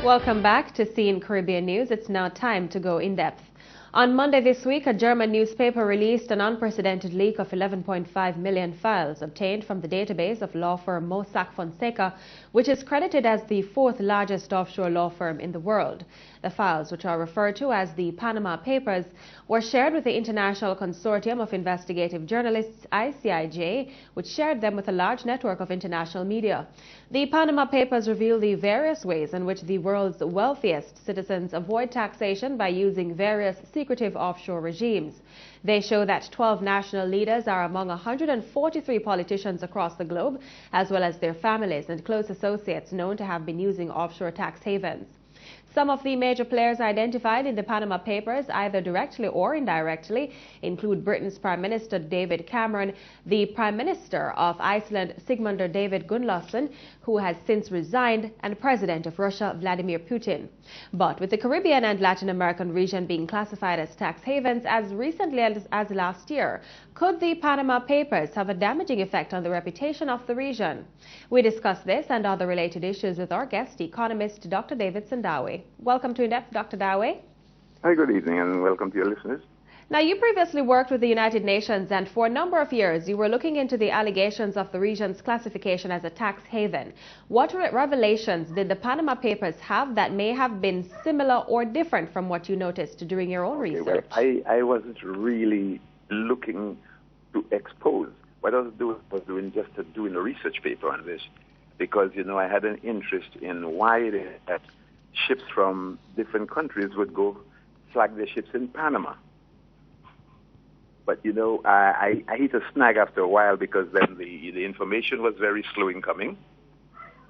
Welcome back to CEEN Caribbean News. It's now time to go in depth. On Monday this week, a German newspaper released an unprecedented leak of 11.5 million files obtained from the database of law firm Mossack Fonseca, which is credited as the fourth largest offshore law firm in the world. The files, which are referred to as the Panama Papers, were shared with the International Consortium of Investigative Journalists, ICIJ, which shared them with a large network of international media. The Panama Papers reveal the various ways in which the world's wealthiest citizens avoid taxation by using various secretive offshore regimes. They show that 12 national leaders are among 143 politicians across the globe, as well as their families and close associates known to have been using offshore tax havens. Some of the major players identified in the Panama Papers, either directly or indirectly, include Britain's Prime Minister David Cameron, the Prime Minister of Iceland Sigmundur David Gunnlaugsson, who has since resigned, and President of Russia Vladimir Putin. But with the Caribbean and Latin American region being classified as tax havens as recently as last year, could the Panama Papers have a damaging effect on the reputation of the region? We discuss this and other related issues with our guest, economist Dr. David Sandawe. Welcome to In Depth, Dr. Dawe. Hi, good evening, and welcome to your listeners. Now, you previously worked with the United Nations, and for a number of years, you were looking into the allegations of the region's classification as a tax haven. What revelations did the Panama Papers have that may have been similar or different from what you noticed during your own research? Well, I wasn't really looking to expose. What I was doing just doing a research paper on this, because, I had an interest in why that ships from different countries would go flag their ships in Panama. But, I hit a snag after a while, because then the information was very slow in coming.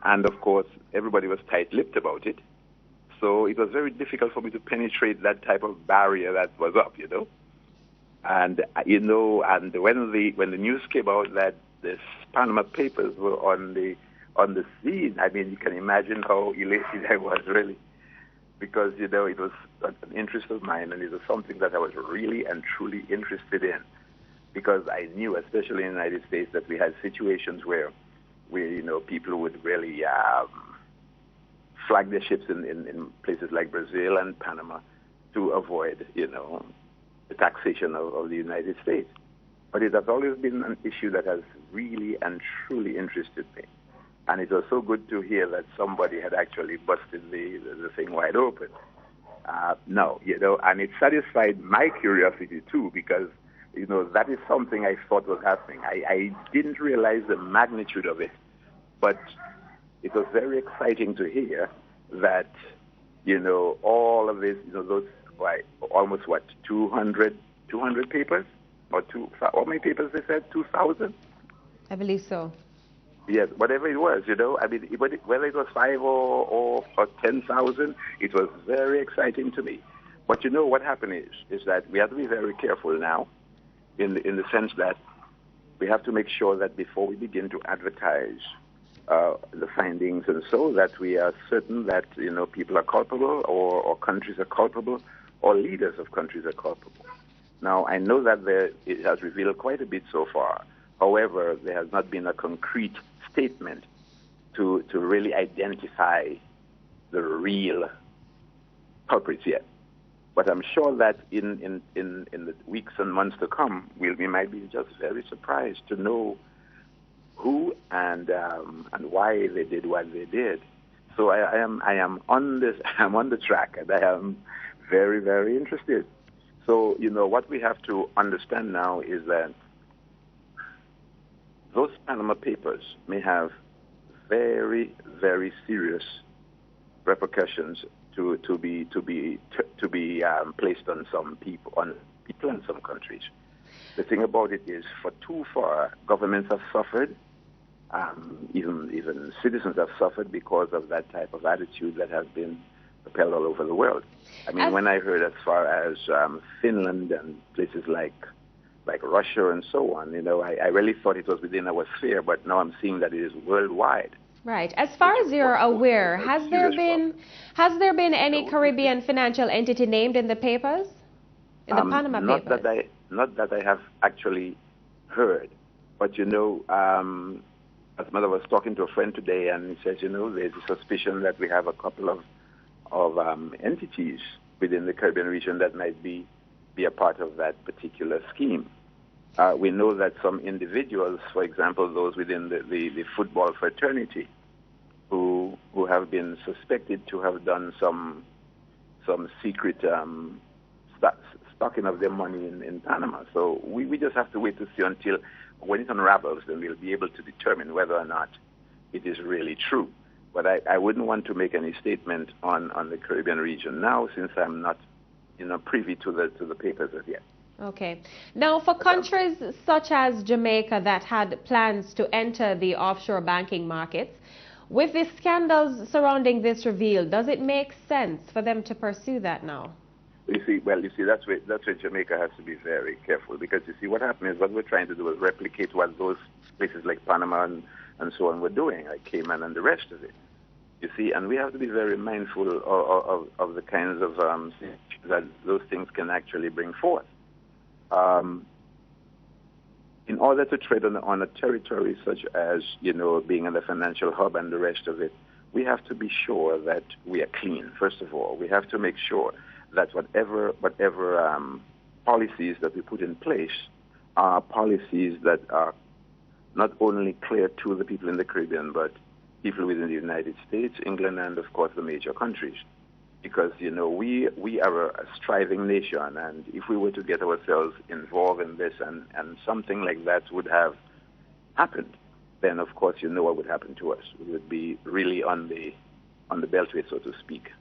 And, of course, everybody was tight-lipped about it. So it was very difficult for me to penetrate that type of barrier that was up, And, and when the news came out that the Panama Papers were on the scene, I mean, you can imagine how elated I was, really. Because, it was an interest of mine, and it was something that I was really and truly interested in. Because I knew, especially in the United States, that we had situations where people would really flag their ships in places like Brazil and Panama to avoid, the taxation of the United States. But it has always been an issue that has really and truly interested me. And it was so good to hear that somebody had actually busted the thing wide open. And it satisfied my curiosity, too, because, that is something I thought was happening. I didn't realize the magnitude of it, but it was very exciting to hear that, all of this, those, almost, 200 papers? Or how many papers they said? 2,000? I believe so. Yes, whatever it was, I mean, whether it was 5 or 10,000, it was very exciting to me. But what happened is that we have to be very careful now, in the sense that we have to make sure that before we begin to advertise the findings, and so that we are certain that people are culpable, or countries are culpable, or leaders of countries are culpable. Now, I know that it has revealed quite a bit so far. However, there has not been a concrete statement to really identify the real culprits yet. But I'm sure that in the weeks and months to come, we might be just very surprised to know who and why they did what they did. So I am on this. I'm on the track, and I am very, very interested. So what we have to understand now is that those Panama Papers may have very, very serious repercussions to be placed on some people in some countries. The thing about it is, for too far, governments have suffered, even citizens have suffered because of that type of attitude that has been propelled all over the world. I mean, when I heard as far as Finland and places like Russia and so on, I really thought it was within our sphere, but now I'm seeing that it is worldwide. Right. As far as you're aware, has there been any Caribbean financial entity named in the papers, in the Panama Papers? Not that I have actually heard, but as mother was talking to a friend today, and he says, there's a suspicion that we have a couple of entities within the Caribbean region that might be a part of that particular scheme. We know that some individuals, for example, those within the football fraternity, who have been suspected to have done some secret stocking of their money in Panama. So we just have to wait to see until when it unravels, then we'll be able to determine whether or not it is really true. But I wouldn't want to make any statement on the Caribbean region now, since I'm not, privy to the papers as yet. Okay. Now, for countries such as Jamaica that had plans to enter the offshore banking markets, with the scandals surrounding this revealed, does it make sense for them to pursue that now? You see, that's where Jamaica has to be very careful, because you see, what happened is what we're trying to do is replicate what those places like Panama and so on were doing, like Cayman and the rest of it. You see, and we have to be very mindful of the kinds of that those things can actually bring forth. In order to trade on a territory such as, being in the financial hub and the rest of it, we have to be sure that we are clean, first of all. We have to make sure that whatever policies that we put in place are policies that are not only clear to the people in the Caribbean, but people within the United States, England, and, of course, the major countries. Because, we are a striving nation, and if we were to get ourselves involved in this and something like that would have happened, then, of course, what would happen to us. We would be really on the beltway, so to speak.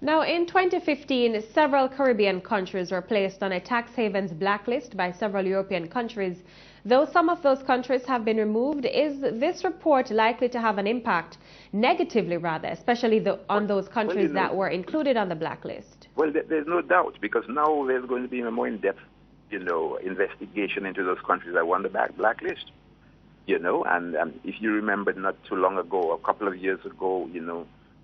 Now, in 2015, several Caribbean countries were placed on a tax havens blacklist by several European countries. Though some of those countries have been removed, is this report likely to have an impact, negatively rather, especially on those countries that were included on the blacklist? Well, there's no doubt, because now there's going to be a more in-depth, investigation into those countries that were on the blacklist. And if you remember not too long ago, a couple of years ago,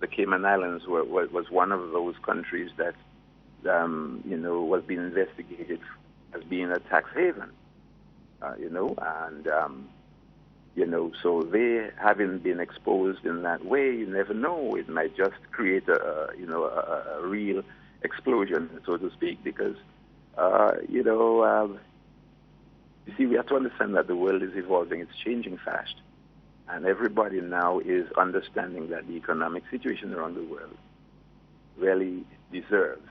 the Cayman Islands was one of those countries that, was being investigated as being a tax haven. So they having been exposed in that way, you never know. It might just create a real explosion, so to speak, because, you see, we have to understand that the world is evolving. It's changing fast. And everybody now is understanding that the economic situation around the world really deserves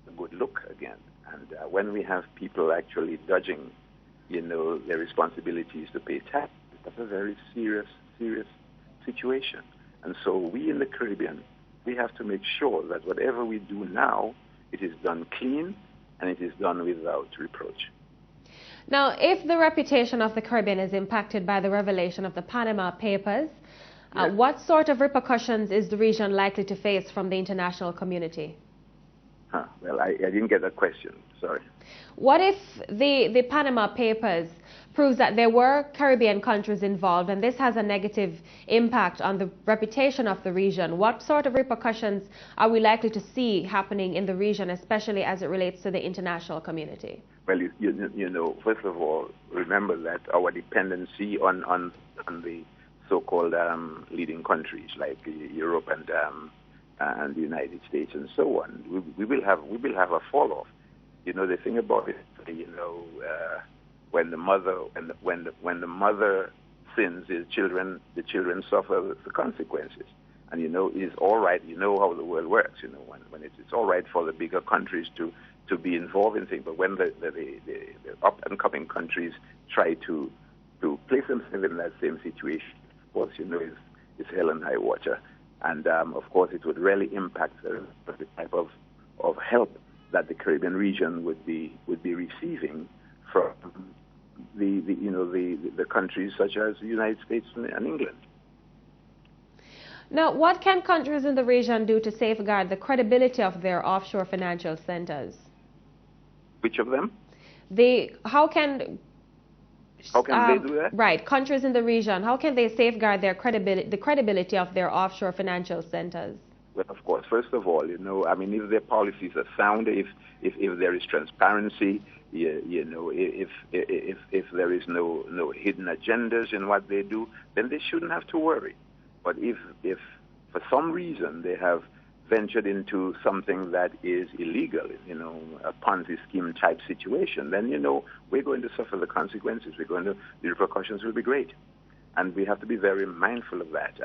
a good look again. And when we have people actually dodging, their responsibilities to pay tax, that's a very serious situation. And so we in the Caribbean, we have to make sure that whatever we do now, it is done clean and it is done without reproach. Now, if the reputation of the Caribbean is impacted by the revelation of the Panama Papers, what sort of repercussions is the region likely to face from the international community? Well, I didn't get that question. Sorry. What if the Panama Papers proves that there were Caribbean countries involved and this has a negative impact on the reputation of the region? What sort of repercussions are we likely to see happening in the region, especially as it relates to the international community? Well, first of all, remember that our dependency on the so-called leading countries like Europe and the United States and so on, we will have a fall off. The thing about it, when the mother sins, the children suffer the consequences. And it's all right. How the world works. When it's all right for the bigger countries to be involved in things, but when the up and coming countries try to place themselves in that same situation, of course, it's hell and high water. And of course, it would really impact the type of help that the Caribbean region would be receiving from the countries such as the United States and England. Now, what can countries in the region do to safeguard the credibility of their offshore financial centers? Which of them? How can they do that? Right, countries in the region, how can they safeguard their the credibility of their offshore financial centers? Well, of course, first of all, if their policies are sound, if there is transparency, if there is no hidden agendas in what they do, then they shouldn't have to worry. But if for some reason they have ventured into something that is illegal, a Ponzi scheme type situation, then, we're going to suffer the consequences. The repercussions will be great. And we have to be very mindful of that.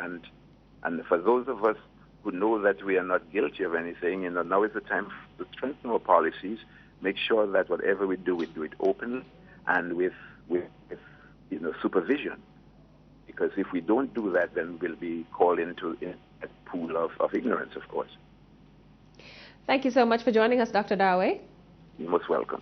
And for those of us who know that we are not guilty of anything, now is the time to strengthen our policies, make sure that whatever we do it openly and with supervision. Because if we don't do that, then we'll be called into a pool of ignorance, of course. Thank you so much for joining us, Dr. Darway. You're most welcome.